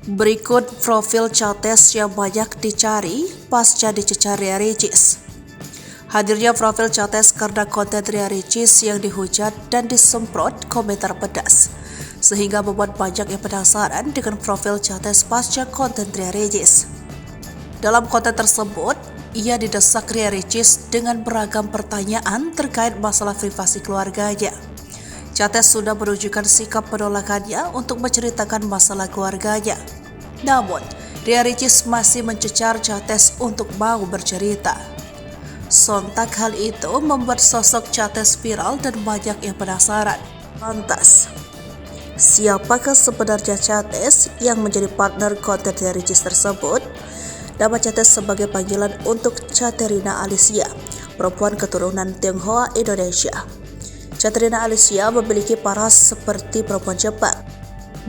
Berikut profil Chates yang banyak dicari pasca dicecar Ria Ricis. Hadirnya profil Chates karena konten Ria Ricis yang dihujat dan disemprot komentar pedas, sehingga membuat banyak yang penasaran dengan profil Chates pasca konten Ria Ricis. Dalam konten tersebut, ia didesak Ria Ricis dengan beragam pertanyaan terkait masalah privasi keluarganya. Chates sudah menunjukkan sikap penolakannya untuk menceritakan masalah keluarganya. Namun, Ria Ricis masih mencecar Chates untuk mau bercerita. Sontak hal itu membuat sosok Chates viral dan banyak yang penasaran. Lantas, siapakah sebenarnya Chates yang menjadi partner konten Ria Ricis tersebut? Nama Chates sebagai panggilan untuk Caterina Alicia, perempuan keturunan Tionghoa Indonesia. Caterina Alicia memiliki paras seperti perempuan Jepang.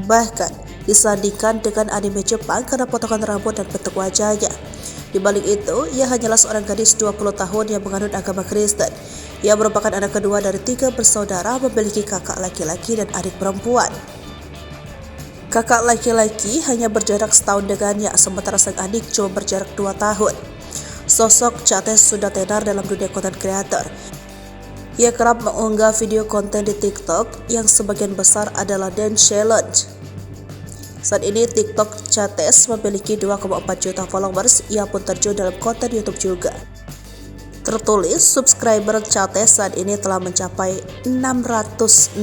Bahkan disandingkan dengan anime Jepang karena potongan rambut dan bentuk wajahnya. Di balik itu, ia hanyalah seorang gadis 20 tahun yang menganut agama Kristen. Ia merupakan anak kedua dari 3 bersaudara, memiliki kakak laki-laki dan adik perempuan. Kakak laki-laki hanya berjarak setahun dengannya, sementara sang adik cuma berjarak 2 tahun. Sosok Chates sudah tenar dalam dunia konten kreator. Ia kerap mengunggah video konten di TikTok yang sebagian besar adalah dance challenge. Saat ini TikTok Chates memiliki 2,4 juta followers. Ia pun terjun dalam konten YouTube juga. Tertulis subscriber Chates saat ini telah mencapai 666.000.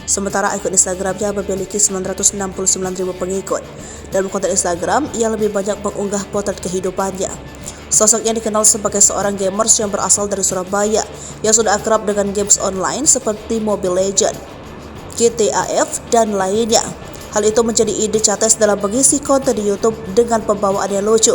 Sementara akun Instagramnya memiliki 969.000 pengikut. Dalam konten Instagram, ia lebih banyak mengunggah potret kehidupannya. Sosoknya dikenal sebagai seorang gamers yang berasal dari Surabaya, yang sudah akrab dengan games online seperti Mobile Legends, GTAF, dan lainnya. Hal itu menjadi ide Chates dalam mengisi konten di YouTube dengan pembawaan yang lucu.